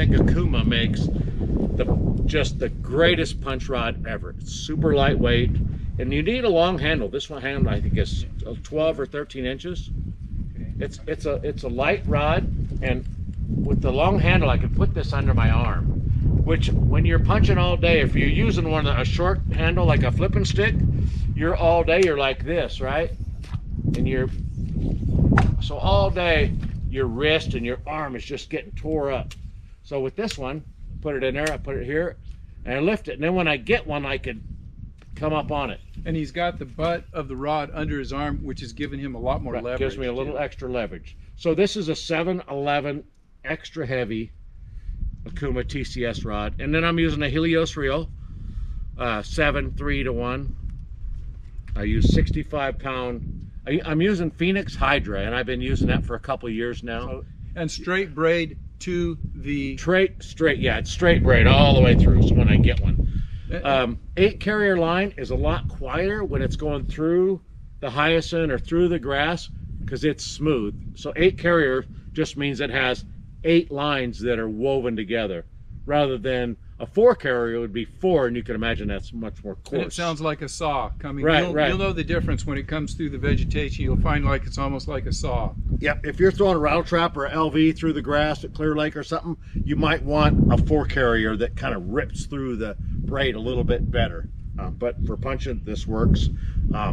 think Okuma makes just the greatest punch rod ever. It's super lightweight, and you need a long handle. This one handle I think is 12 or 13 inches. It's a light rod, and with the long handle I can put this under my arm, which when you're punching all day, if you're using a short handle like a flipping stick, you're all day you're like this, right? And so all day your wrist and your arm is just getting tore up. So with this one, put it in there, I put it here, and I lift it, and then when I get one I could come up on it. And he's got the butt of the rod under his arm, which is giving him a lot more leverage. Gives me a little extra leverage. So this is a 711 extra heavy Okuma TCS rod, and then I'm using a Helios reel, 7 3-to-1. I use 65-pound. I'm using Phoenix Hydra, and I've been using that for a couple of years now. So, and straight braid to the straight, yeah, it's straight braid all the way through. So when I get one. 8 carrier line is a lot quieter when it's going through the hyacinth or through the grass because it's smooth. So 8 carrier just means it has 8 lines that are woven together, rather than a 4 carrier would be 4, and you can imagine that's much more coarse. And it sounds like a saw coming. Right, You'll know the difference when it comes through the vegetation. You'll find like it's almost like a saw. Yep, if you're throwing a rattle trap or a LV through the grass at Clear Lake or something, you might want a 4 carrier that kind of rips through the braid a little bit better. But for punching, this works.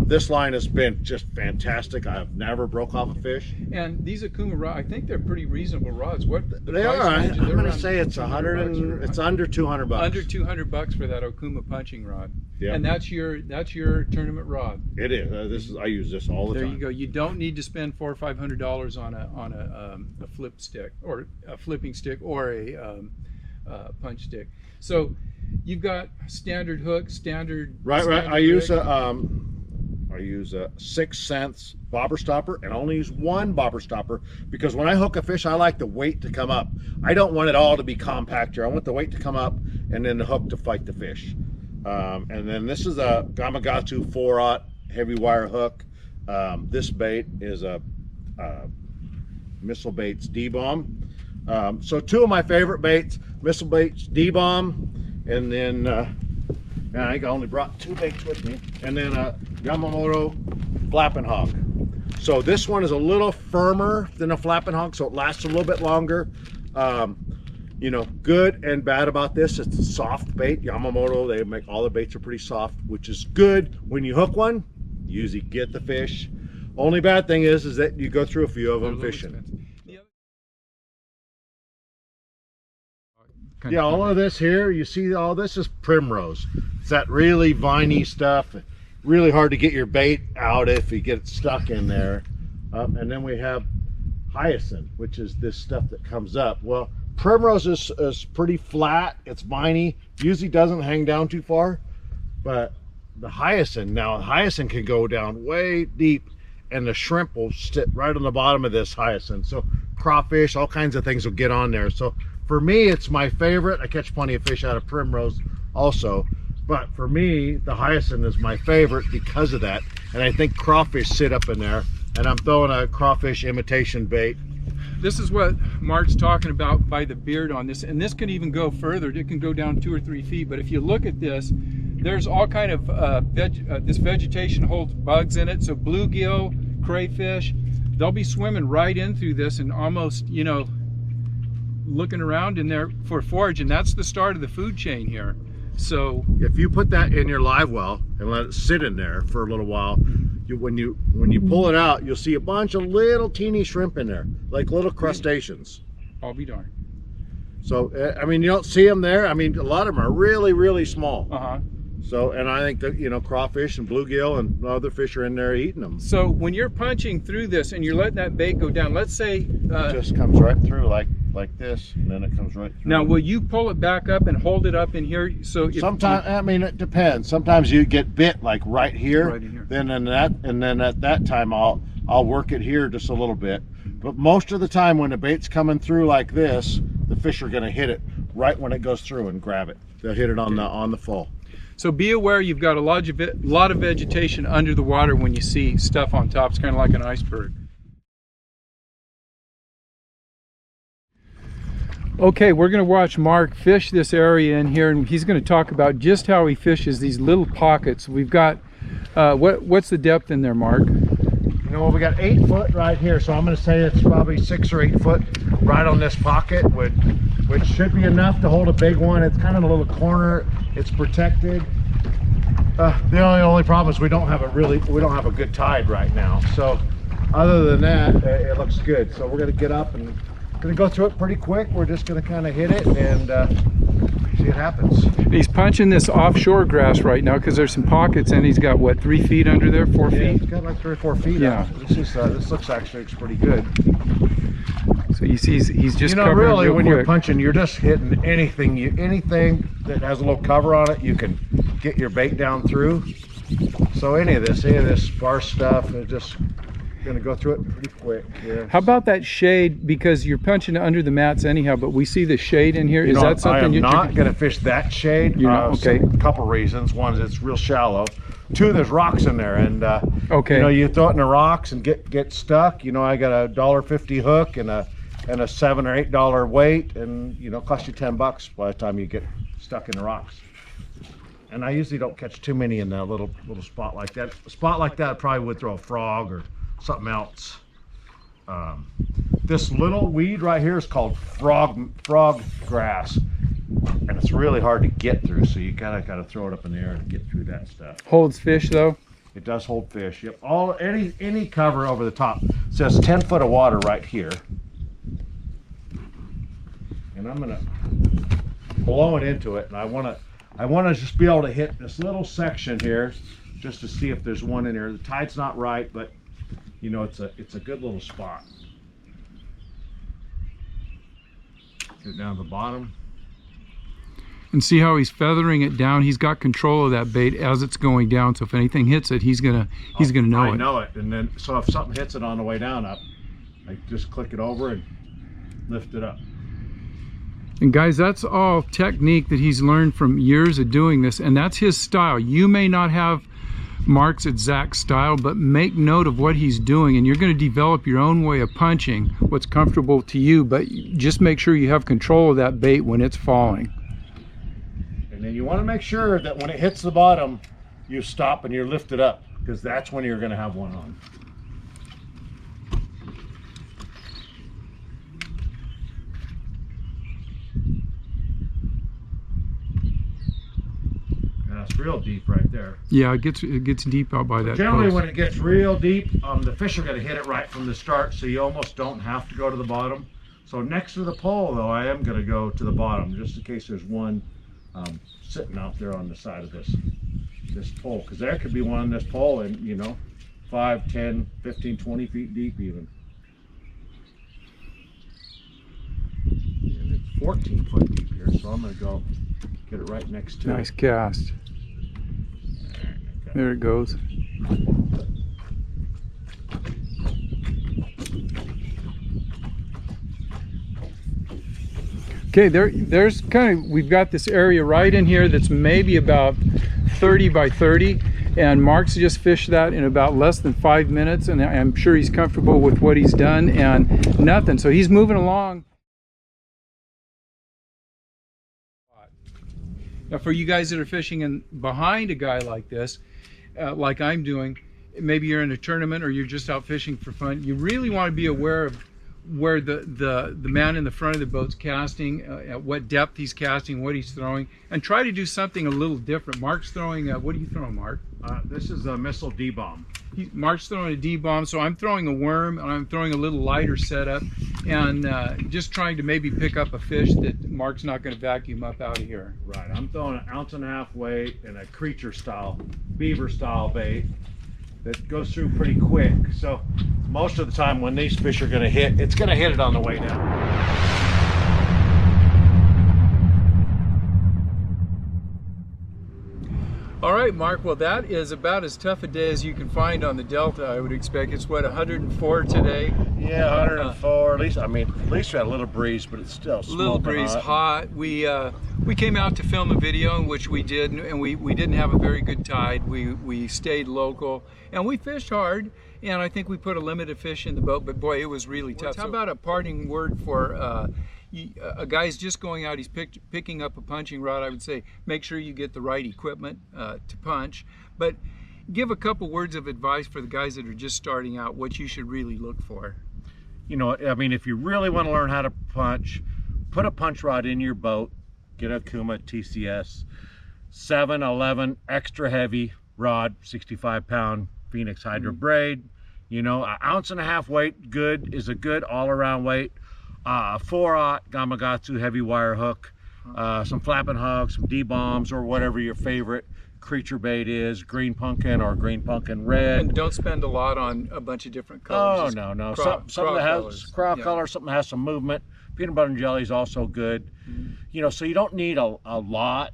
This line has been just fantastic. I've never broke off a fish. And these Okuma rods, I think they're pretty reasonable rods. What they are? I'm going to say it's it's under $200. Under $200 for that Okuma punching rod. Yep. And that's your tournament rod. It is. I use this all the time. There you go. You don't need to spend $400 or $500 on a flip stick or a flipping stick or a punch stick. So you've got standard hook, standard. Right. Standard I use a 6 cents bobber stopper, and I only use one bobber stopper because when I hook a fish, I like the weight to come up. I don't want it all to be compact here. I want the weight to come up and then the hook to fight the fish. And then this is a Gamakatsu 4/0 heavy wire hook. This bait is a Missile Baits D-Bomb. So 2 of my favorite baits, Missile Baits D-Bomb, and then I think I only brought 2 baits with me, and then a Yamamoto Flapping Hawk. So this one is a little firmer than a Flapping Hawk, so it lasts a little bit longer. You know, good and bad about this, it's a soft bait. Yamamoto, they make all the baits are pretty soft, which is good. When you hook one, you usually get the fish. Only bad thing is that you go through a few of them fishing. Yeah, all of this here, you see all this is primrose. It's that really viney stuff. Really hard to get your bait out if you get stuck in there. And then we have hyacinth, which is this stuff that comes up. Well, primrose is pretty flat. It's viney. Usually doesn't hang down too far. But the hyacinth can go down way deep, and the shrimp will sit right on the bottom of this hyacinth. So crawfish, all kinds of things will get on there. So for me, it's my favorite. I catch plenty of fish out of primrose also, but for me, the hyacinth is my favorite because of that. And I think crawfish sit up in there, and I'm throwing a crawfish imitation bait. This is what Mark's talking about by the beard on this, and this can even go further. It can go down 2 or 3 feet, but if you look at this, there's all kind of this vegetation holds bugs in it. So bluegill, crayfish, they'll be swimming right in through this and almost, you know, looking around in there for forage, and that's the start of the food chain here. So if you put that in your live well and let it sit in there for a little while, when you pull it out, you'll see a bunch of little teeny shrimp in there, like little crustaceans. I'll be darned. So I mean, you don't see them there. I mean, a lot of them are really, really small. So, and I think that, you know, crawfish and bluegill and other fish are in there eating them. So when you're punching through this and you're letting that bait go down, let's say it just comes right through like this, and then it comes right through. Now, will you pull it back up and hold it up in here? So sometimes, I mean, it depends. Sometimes you get bit like right here. Right in here. Then at that time I'll work it here just a little bit. But most of the time when the bait's coming through like this, the fish are going to hit it right when it goes through and grab it. They'll hit it on the full. So be aware you've got a lot of vegetation under the water when you see stuff on top. It's kind of like an iceberg. Okay, we're going to watch Mark fish this area in here, and he's going to talk about just how he fishes these little pockets. We've got, what's the depth in there, Mark? You know, we got 8 foot right here, so I'm going to say it's probably 6 or 8 foot right on this pocket, which should be enough to hold a big one. It's kind of a little corner. It's protected. The only problem is we don't have a good tide right now. So other than that, it looks good. So we're going to get up and going to go through it pretty quick. We're just going to kind of hit it and see what happens. He's punching this offshore grass right now because there's some pockets, and he's got what, 3 feet under there, 4 Yeah, feet? he's got like 3 or 4 feet. Yeah. This looks pretty good. So you see he's just, you know, covering really real when quick. you're punching, you're just hitting anything that has a little cover on it, you can get your bait down through. So any of this sparse stuff, it's just gonna go through it pretty quick. Yeah. How about that shade? Because you're punching under the mats anyhow, but we see the shade in here. Is that something I'm not gonna fish that shade? You're not? Okay. A couple reasons. One is it's real shallow. 2, there's rocks in there, and okay. you know, you throw it in the rocks and get stuck. You know, I got a $1.50 hook and a $7 or $8 weight, and you know, it costs you $10 by the time you get stuck in the rocks. And I usually don't catch too many in a little spot like that. A spot like that, I probably would throw a frog or something else. This little weed right here is called frog grass, and it's really hard to get through. So you gotta throw it up in the air to get through that stuff. Holds fish though. It does hold fish. Yep. Any cover over the top. It says 10 foot of water right here. And I'm gonna blow it into it, and I wanna just be able to hit this little section here just to see if there's one in there. The tide's not right, but you know, it's a good little spot. Get it down to the bottom. And see how he's feathering it down. He's got control of that bait as it's going down. So if anything hits it, he's gonna know it. I know it. And then so if something hits it on the way down up, I just click it over and lift it up. And guys, that's all technique that he's learned from years of doing this, and that's his style. You may not have Mark's exact style, but make note of what he's doing, and you're going to develop your own way of punching what's comfortable to you, but just make sure you have control of that bait when it's falling. And then you want to make sure that when it hits the bottom, you stop and you lift it up, because that's when you're going to have one on. It's real deep right there. Yeah, it gets deep out by that. Generally, post. when it gets real deep, the fish are going to hit it right from the start, so you almost don't have to go to the bottom. So next to the pole, though, I am going to go to the bottom, just in case there's one sitting out there on the side of this pole, because there could be one on this pole, and you know, 5, 10, 15, 20 feet deep even. And it's 14 foot deep here, so I'm going to go get it right next to Nice it. cast. There it goes. Okay, there's kind of, we've got this area right in here that's maybe about 30 by 30, and Mark's just fished that in about less than 5 minutes, and I'm sure he's comfortable with what he's done and nothing. So he's moving along. Now, for you guys that are fishing in behind a guy like this, like I'm doing, maybe you're in a tournament or you're just out fishing for fun, you really want to be aware of where the man in the front of the boat's casting, at what depth he's casting, what he's throwing, and try to do something a little different. Mark's throwing, what are you throwing, Mark? This is a missile D-bomb. Mark's throwing a D-bomb, so I'm throwing a worm, and I'm throwing a little lighter setup, and just trying to maybe pick up a fish that Mark's not going to vacuum up out of here. Right, I'm throwing an 1.5 ounce weight and a creature style, beaver style bait that goes through pretty quick. So most of the time when these fish are going to hit, it's going to hit it on the way down. All right, Mark, well, that is about as tough a day as you can find on the Delta, I would expect. It's what, 104 today? Yeah, 104. At least, I mean, at least we had a little breeze, but it's still smoking little breeze, hot. We came out to film a video, which we did, and we didn't have a very good tide. We stayed local, and we fished hard, and I think we put a limit of fish in the boat, but boy, it was really tough. How about a parting word for a guy's just going out, he's picking up a punching rod, I would say make sure you get the right equipment to punch. But give a couple words of advice for the guys that are just starting out, what you should really look for. You know, I mean, if you really want to learn how to punch, put a punch rod in your boat, get a Kuma TCS 7-11 extra heavy rod, 65-pound Phoenix Hydro braid. You know, 1.5 ounce weight good is a good all-around weight. 4/0 Gamakatsu heavy wire hook, some flapping hogs, some D-bombs, or whatever your favorite creature bait is, green pumpkin or green pumpkin red. And don't spend a lot on a bunch of different colors. Oh, no. Something that has crowd color, something that has some movement. Peanut butter and jelly is also good. You know, so you don't need a lot,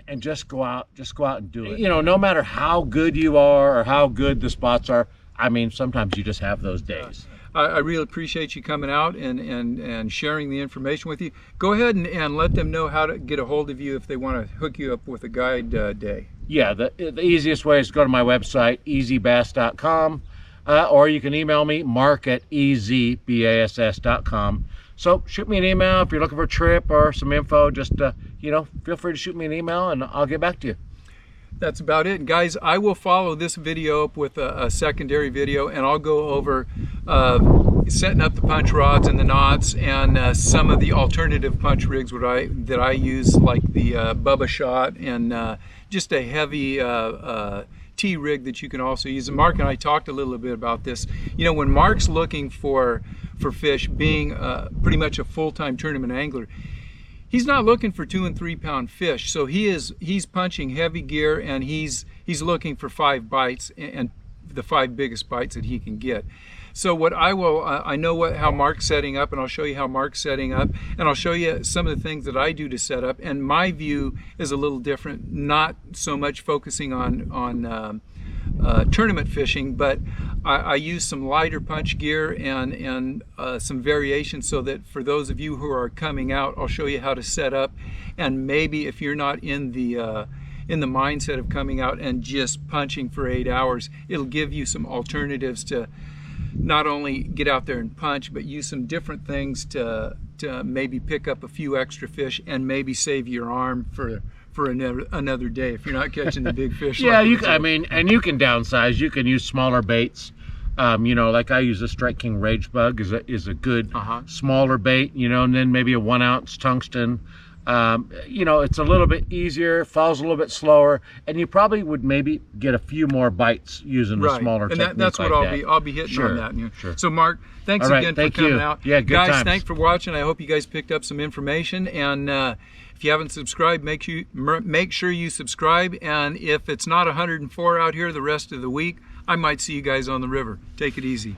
and just go out and do it. You know, no matter how good you are or how good the spots are, I mean, sometimes you just have those days. I really appreciate you coming out and sharing the information with you. Go ahead and let them know how to get a hold of you if they want to hook you up with a guide day. Yeah, the easiest way is to go to my website, easybass.com, or you can email me, mark@easybass.com. So shoot me an email if you're looking for a trip or some info. Just, you know, feel free to shoot me an email and I'll get back to you. That's about it, guys. I will follow this video up with a secondary video, and I'll go over setting up the punch rods and the knots and some of the alternative punch rigs that I use, like the Bubba Shot and just a heavy T rig that you can also use. And Mark and I talked a little bit about this. You know, when Mark's looking for fish, being pretty much a full-time tournament angler, he's not looking for 2 and 3 pound fish. So he's punching heavy gear, and he's looking for 5 bites and the 5 biggest bites that he can get. So what I will, I know how Mark's setting up, and I'll show you how Mark's setting up, and I'll show you some of the things that I do to set up. And my view is a little different, not so much focusing on tournament fishing, but I use some lighter punch gear and some variations, so that for those of you who are coming out, I'll show you how to set up. And maybe if you're not in the mindset of coming out and just punching for 8 hours, it'll give you some alternatives to not only get out there and punch, but use some different things to maybe pick up a few extra fish and maybe save your arm for another day if you're not catching the big fish. Yeah, I mean, and you can downsize. You can use smaller baits. You know, like I use a Strike King Rage Bug is a good smaller bait. You know, and then maybe a 1 ounce tungsten. You know, it's a little bit easier, falls a little bit slower, and you probably would maybe get a few more bites using the smaller technique. And that's what I'll be hitting on that. Sure. So Mark, thanks again for coming out. Yeah, good guys, times. Thanks for watching. I hope you guys picked up some information, and if you haven't subscribed, make sure you subscribe. And if it's not 104 out here the rest of the week, I might see you guys on the river. Take it easy.